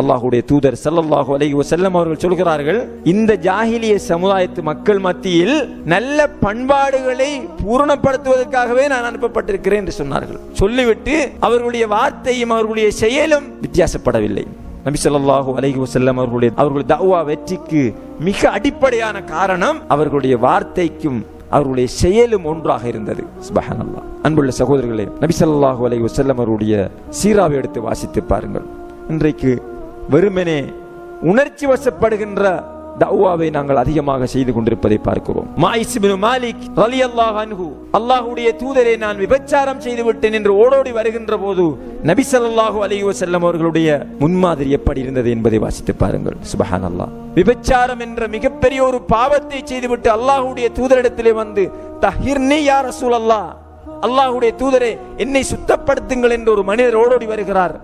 அல்லாஹ்வுடைய தூதர் ஸல்லல்லாஹு அலைஹி வஸல்லம் அவர்கள் சொல்கிறார்கள், இந்த ஜாஹிலிய சமுதாயத்து மக்கள் மத்தியில் நல்ல பண்பாடுகளை பூரணப்படுத்துவதற்காகவே நான் அனுப்பப்பட்டிருக்கிறேன் என்று சொன்னார்கள். சொல்லிவிட்டு அவர்களுடைய வார்த்தையும் அவர்களுடைய செயலும் வித்தியாசப்படவில்லை. நபி ஸல்லல்லாஹு அலைஹி வஸல்லம் அவர்களுடைய தஅவா வெற்றிக்கு மிக அடிப்படையான காரணம் அவர்களுடைய வார்த்தைக்கும் அவர்களுடைய செயலும் ஒன்றாக இருந்தது. சுப்ஹானல்லாஹ். அன்புள்ள சகோதரர்களே, நபி ஸல்லல்லாஹு அலைஹி வஸல்லம் அவருடைய சீராவை எடுத்து வாசித்து பாருங்கள். இன்றைக்கு வெறுமனே உணர்ச்சி வசப்படுகின்ற தஅவாவை நாங்கள் அதிகமாக செய்து கொண்டிருப்பதை பார்க்கிறோம். மாயிஸ் இப்னு மாலிக் ரலியல்லாஹு அன்ஹு, அல்லாஹ்வுடைய தூதரே, நான் விபச்சாரம் செய்து விட்டேன் என்று ஓடோடி வருகின்ற போது நபி ஸல்லல்லாஹு அலைஹி வஸல்லம் அவர்களுடைய முன்மாதிரி எப்படி இருந்தது என்பதை வாசித்து பாருங்கள். சுப்ஹானல்லாஹ். விபச்சாரம் என்ற மிகப்பெரிய ஒரு பாவத்தை செய்துவிட்டு அல்லாஹ்வுடைய தூதரிடத்திலே வந்து, தஹிர்னி யா ரசூலல்லாஹ், அல்லாஹ்வுடைய தூதரே என்னை சுத்தப்படுத்துங்கள் என்று ஒரு மனிதர் ஓடோடி வருகிறார்.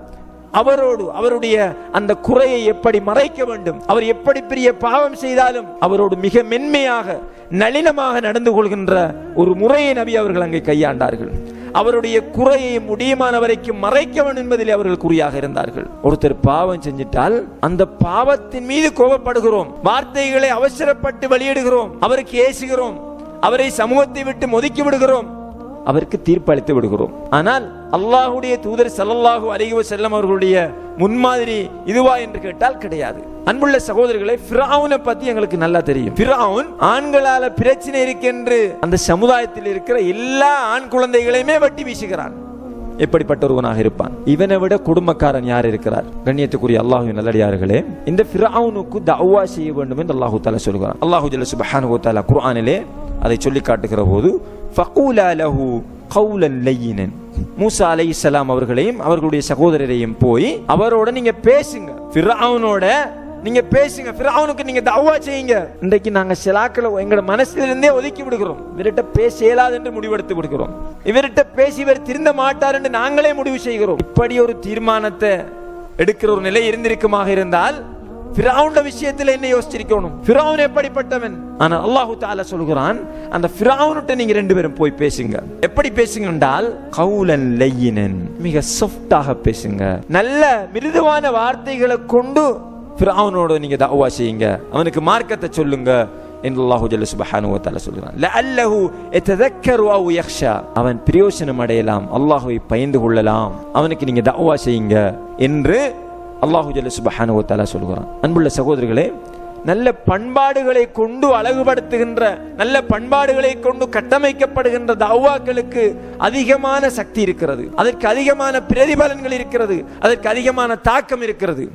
அவரோடு அவருடைய அந்த குறையை எப்படி மறைக்க வேண்டும், அவர் எப்படி பெரிய பாவம் செய்தாலும் அவரோடு மிக மென்மையாக நளினமாக நடந்து கொள்கின்ற ஒரு முறையை நபி அவர்கள் அங்கே கையாண்டார்கள். அவருடைய குறையை முடியுமான வரைக்கும் மறைக்க வேண்டும் என்பதில் அவர்கள் குறியாக இருந்தார்கள். ஒருத்தர் பாவம் செஞ்சிட்டால் அந்த பாவத்தின் மீது கோபப்படுகிறோம், வார்த்தைகளை அவசரப்பட்டு வெளியிடுகிறோம், அவருக்கு ஏசுகிறோம், அவரை சமூகத்தை விட்டு ஒதுக்கி விடுகிறோம், அவருக்கு தீர்ப்பளித்து விடுகிறோம். ஆனால் அல்லாஹ்வுடைய தூதர் ஸல்லல்லாஹு அலைஹி வஸல்லம் அவர்களுடைய முன்மாதிரி இதுவா என்று கேட்டால் கிடையாது. அன்புள்ள சகோதரர்களே, ஃபிரௌனை பத்தி எங்களுக்கு நல்லா தெரியும். ஃபிரௌன் ஆண்களால பிரச்சனை இருக்கென்று அந்த சமுதாயத்தில் இருக்கிற எல்லா ஆண் குழந்தைகளையுமே வெட்டி வீசுகிறான். எப்படிப்பட்ட ஒருவனாக இருப்பான்? இவனை விட குடும்பக்காரன் யார் இருக்கிறார்? கண்ணியத்துக்குரிய அல்லாஹ்வின் நல்லடியார்களே, இந்த ஃபிரௌனுக்கு தஅவா செய்ய வேண்டும் என்று அல்லாஹ் தஆலா சொல்கிறான். அல்லாஹ் ஜல்ல சுப்ஹானஹு வ தஆலா குர்ஆனிலே அதை சொல்லி காட்டுகிற போது, ஃபகூலா லஹு கௌலன் லய்யினன், மூசா அலைஹிஸ்ஸலாம் அவர்களையும் அவர்களுடைய சகோதரரையும் போய் அவரோட நீங்க பேசுங்க, ஃபிரௌனோட நீங்க பேசுங்க, ஃபிரௌனுக்கு நீங்க தஅவா செய்யுங்க. இன்றைக்கு நாங்க சிலாக்களை எங்களோட மனசுல இருந்தே ஒதுக்கி விடுகிறோம். இவர்கிட்ட பேச இயலாது என்று முடிவெடுத்து விடுகிறோம். இவர்கிட்ட பேசி இவர் திருந்த மாட்டார் என்று நாங்களே முடிவு செய்கிறோம். இப்படி ஒரு தீர்மானத்தை எடுக்கிற ஒரு நிலை இருந்திருக்குமாக இருந்தால் ஃபிரௌன் விஷயத்துல என்ன யோசிச்சிருக்கணும்? ஃபிரௌன் எப்படிப்பட்டவன்? ஆனா அல்லாஹ் தஆலா சொல்கிறான், அந்த ஃபிரௌன்ட்ட நீங்க ரெண்டு பேரும் போய் பேசுங்க. எப்படி பேசுங்க என்றால் கௌலன் லய்யினன், மிக சாஃப்ட்டாக பேசுங்க, நல்ல மிருதுவான வார்த்தைகளை கொண்டு ஃபிரௌனோட நீங்க தஅவா செய்யுங்க, அவனுக்கு மார்க்கத்தை சொல்லுங்க என்று அல்லாஹ் ஜல்ல சுப்ஹானஹு வ தஆலா சொல்கிறான். லஅல்லஹு யததக்கரு அவ் யக்ஷா, அவன் பிரயோஜனம் அடையலாம், அல்லாஹ்வை பயந்து கொள்ளலாம், அவனுக்கு நீங்க தஅவா செய்யுங்க என்று அல்லாஹ் ஜல்ல சுப்ஹானஹு வ தஆலா சொல்கிறான். அன்புள்ள சகோதரர்களே, நல்ல பண்பாடுகளை கொண்டு அழகுபடுத்துகின்ற, நல்ல பண்பாடுகளை கொண்டு கட்டமைக்கப்படுகின்ற தஅவாக்களுக்கு அதிகமான சக்தி இருக்கிறது, அதற்கு அதிகமான பிரதிபலன்கள் இருக்கிறது, அதற்கு அதிகமான தாக்கம் இருக்கிறது.